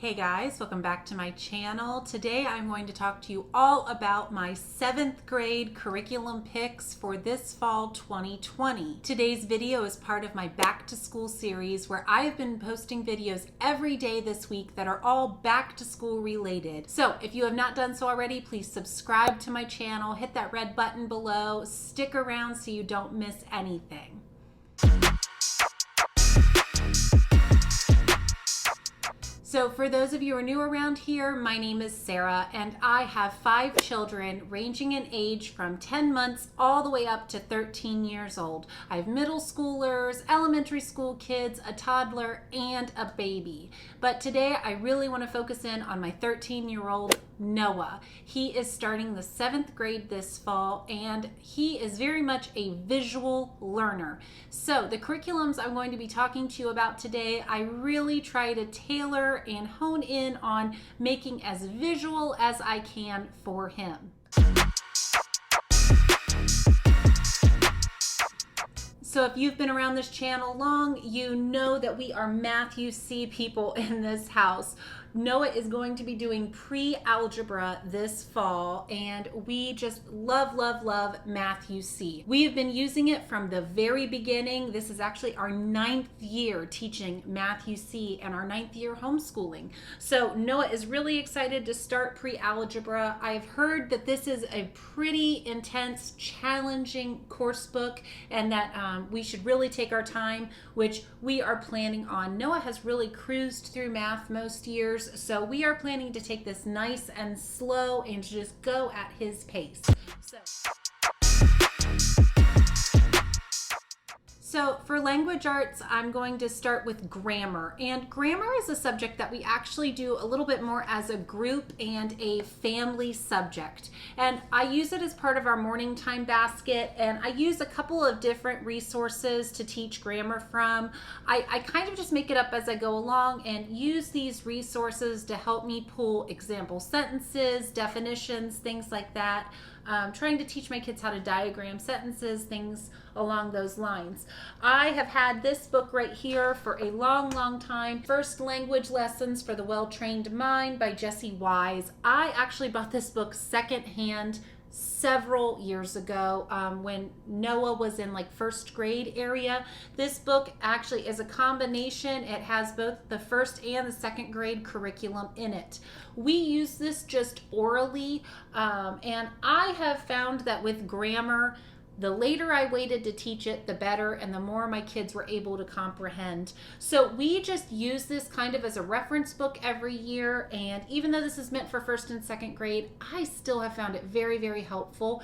Hey guys, welcome back to my channel. Today I'm going to talk to you all about my 7th grade curriculum picks for this fall 2020. Today's video is part of my back to school series where I have been posting videos every day this week that are all back to school related. So if you have not done so already, please subscribe to my channel, hit that red button below, stick around so you don't miss anything. So for those of you who are new around here, my name is Sarah and I have 5 children ranging in age from 10 months all the way up to 13 years old. I have middle schoolers, elementary school kids, a toddler, and a baby. But today I really want to focus in on my 13-year-old Noah. He is starting the 7th grade this fall and he is very much a visual learner. So the curriculums I'm going to be talking to you about today, I really try to tailor and hone in on making as visual as I can for him. So if you've been around this channel long, you know that we are Matthew C people in this house. Noah is going to be doing pre-algebra this fall, and we just love Matthew C. We have been using it from the very beginning. This is actually our 9th year teaching Matthew C and our 9th year homeschooling. So Noah is really excited to start pre-algebra. I've heard that this is a pretty intense, challenging course book and that we should really take our time, which we are planning on. Noah has really cruised through math most years, so we are planning to take this nice and slow and just go at his pace. So for language arts, I'm going to start with grammar. And grammar is a subject that we actually do a little bit more as a group and a family subject. And I use it as part of our morning time basket, and I use a couple of different resources to teach grammar from. I kind of just make it up as I go along and use these resources to help me pull example sentences, definitions, things like that. Trying to teach my kids how to diagram sentences, things along those lines. I have had this book right here for a long time. First Language Lessons for the Well-Trained Mind by Jessie Wise. I actually bought this book secondhand several years ago when Noah was in like 1st grade area. This book actually is a combination. It has both the 1st and the 2nd grade curriculum in it. We use this just orally, and I have found that with grammar, the later I waited to teach it, the better, and the more my kids were able to comprehend. So we just use this kind of as a reference book every year, and even though this is meant for 1st and 2nd grade, I still have found it very helpful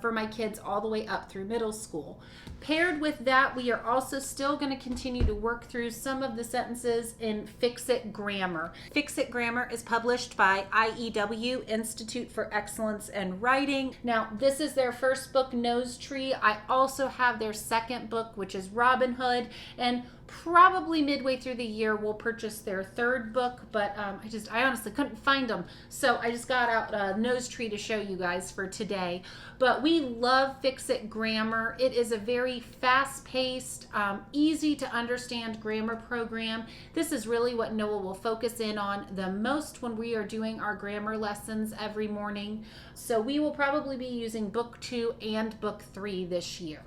for my kids all the way up through middle school. Paired with that, we are also still going to continue to work through some of the sentences in Fix-It Grammar. Fix-It Grammar is published by IEW, Institute for Excellence in Writing. Now, this is their first book, Nose Tree. I also have their 2nd book, which is Robin Hood, and probably midway through the year we'll purchase their 3rd book, but I honestly couldn't find them, so I just got out Nose Tree to show you guys for today. But we love Fix-It Grammar. It is a very fast-paced, easy to understand grammar program. This is really what Noah will focus in on the most when we are doing our grammar lessons every morning. So we will probably be using book 2 and book 3 this year.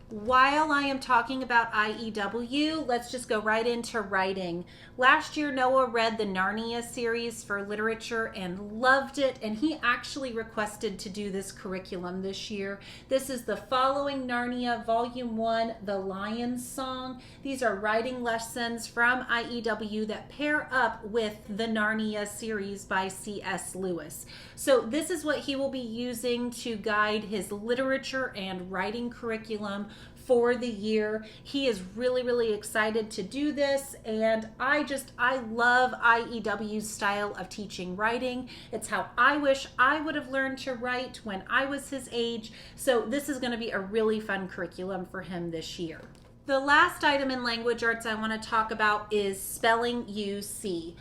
While I am talking about IEW, let's just go right into writing. Last year, Noah read the Narnia series for literature and loved it, and he actually requested to do this curriculum this year. This is the Following Narnia, Volume 1, The Lion's Song. These are writing lessons from IEW that pair up with the Narnia series by C.S. Lewis. So this is what he will be using to guide his literature and writing curriculum for the year. He is really excited to do this, and I love IEW's style of teaching writing. It's how I wish I would have learned to write when I was his age, so this is going to be a really fun curriculum for him this year. The last item in language arts I want to talk about is spelling UC.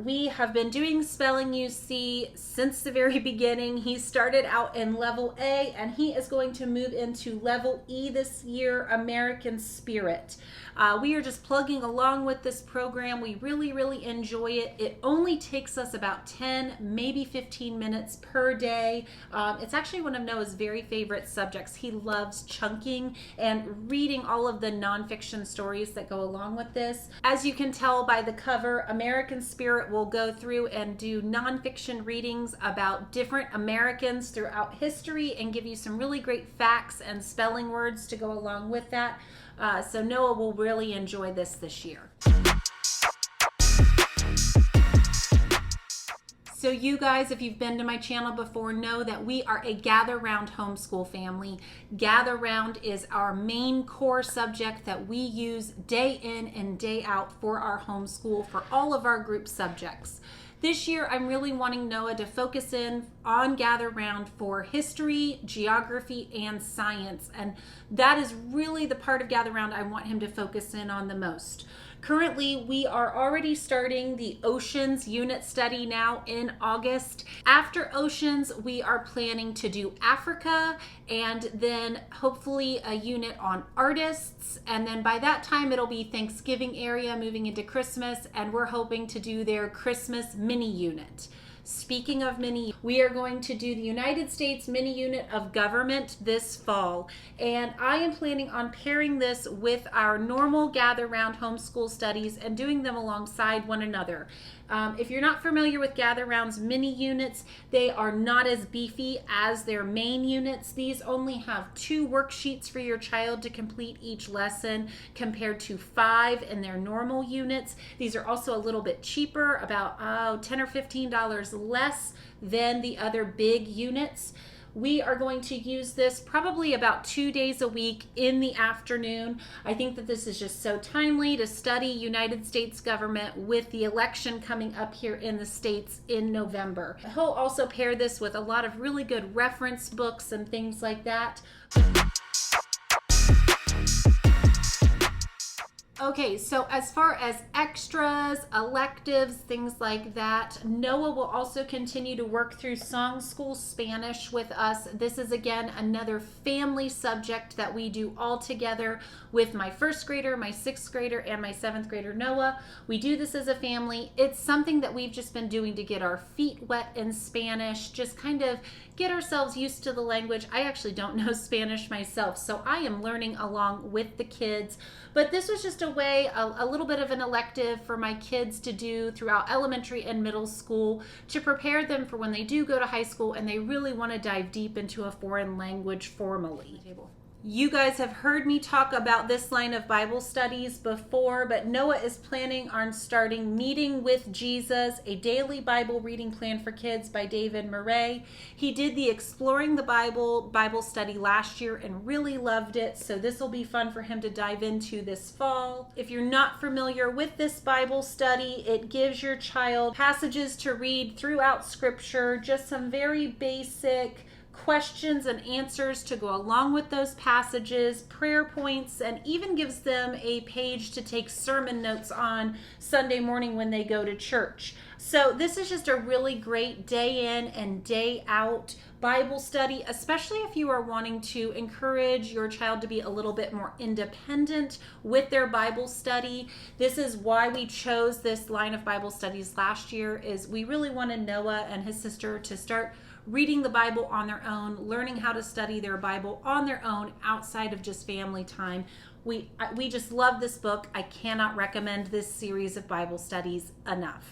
We have been doing spelling UC since the very beginning. He started out in level A and he is going to move into level E this year, American Spirit. We are just plugging along with this program. We really enjoy it. It only takes us about 10, maybe 15 minutes per day. It's actually one of Noah's very favorite subjects. He loves chunking and reading all of the nonfiction stories that go along with this. As you can tell by the cover, American Spirit will go through and do nonfiction readings about different Americans throughout history and give you some really great facts and spelling words to go along with that. So Noah will really enjoy this year. So you guys, if you've been to my channel before, know that we are a Gather Round homeschool family. Gather Round is our main core subject that we use day in and day out for our homeschool for all of our group subjects. This year, I'm really wanting Noah to focus in on Gather Round for history, geography, and science. And that is really the part of Gather Round I want him to focus in on the most. Currently, we are already starting the Oceans unit study now in August. After Oceans, we are planning to do Africa and then hopefully a unit on artists. And then by that time, it'll be Thanksgiving area moving into Christmas, and we're hoping to do their Christmas mini unit. Speaking of mini, we are going to do the United States mini unit of government this fall. And I am planning on pairing this with our normal Gather Round homeschool studies and doing them alongside one another. If you're not familiar with Gather Round's mini units, they are not as beefy as their main units. These only have 2 worksheets for your child to complete each lesson compared to 5 in their normal units. These are also a little bit cheaper, about $10 or $15 less than the other big units. We are going to use this probably about 2 days a week in the afternoon. I think that this is just so timely to study United States government with the election coming up here in the States in November. He'll also pair this with a lot of really good reference books and things like that. Okay, so as far as extras, electives, things like that, Noah will also continue to work through Song School Spanish with us. This is again another family subject that we do all together with my 1st grader, my 6th grader, and my 7th grader Noah. We do this as a family. It's something that we've just been doing to get our feet wet in Spanish, just kind of get ourselves used to the language. I actually don't know Spanish myself, so I am learning along with the kids. But this was just a way, a little bit of an elective for my kids to do throughout elementary and middle school to prepare them for when they do go to high school and they really want to dive deep into a foreign language formally. You guys have heard me talk about this line of Bible studies before, but Noah is planning on starting Meeting with Jesus, a daily Bible reading plan for kids by David Murray. He did the Exploring the Bible study last year and really loved it, so this will be fun for him to dive into this fall. If you're not familiar with this Bible study, it gives your child passages to read throughout Scripture, just some very basic questions and answers to go along with those passages, prayer points, and even gives them a page to take sermon notes on Sunday morning when they go to church. So this is just a really great day in and day out Bible study, especially if you are wanting to encourage your child to be a little bit more independent with their Bible study. This is why we chose this line of Bible studies last year, is we really wanted Noah and his sister to start reading the Bible on their own, learning how to study their Bible on their own outside of just family time. We just love this book. I cannot recommend this series of Bible studies enough.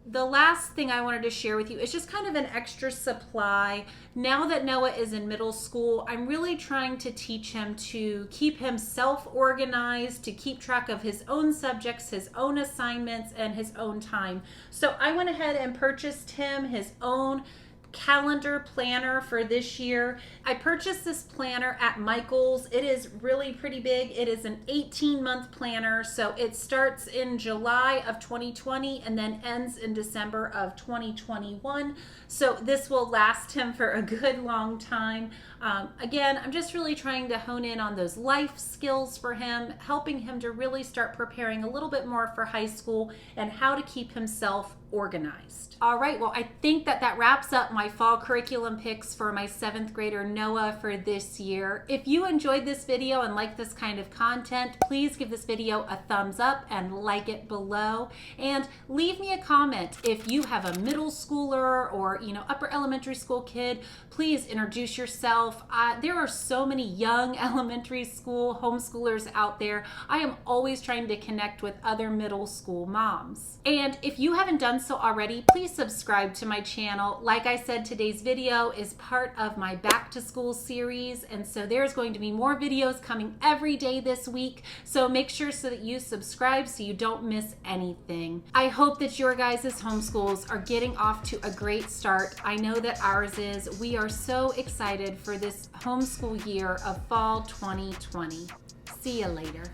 The last thing I wanted to share with you is just kind of an extra supply. Now that Noah is in middle school, I'm really trying to teach him to keep himself organized, to keep track of his own subjects, his own assignments, and his own time. So I went ahead and purchased him his own calendar planner for this year. I purchased this planner at Michael's. It is really pretty big. It is an 18-month planner, so it starts in July of 2020 and then ends in December of 2021. So this will last him for a good long time. Again, I'm just really trying to hone in on those life skills for him, helping him to really start preparing a little bit more for high school and how to keep himself organized. All right, well, I think that wraps up my fall curriculum picks for my 7th grader Noah for this year. If you enjoyed this video and like this kind of content, please give this video a thumbs up and like it below, and leave me a comment. If you have a middle schooler or upper elementary school kid, please introduce yourself. There are so many young elementary school homeschoolers out there. I am always trying to connect with other middle school moms. And if you haven't done so already, please subscribe to my channel. Like I said, today's video is part of my back to school series, and so there's going to be more videos coming every day this week, so make sure so that you subscribe so you don't miss anything. I hope that your guys' homeschools are getting off to a great start. I know that ours is. We are so excited for this homeschool year of fall 2020. See you later.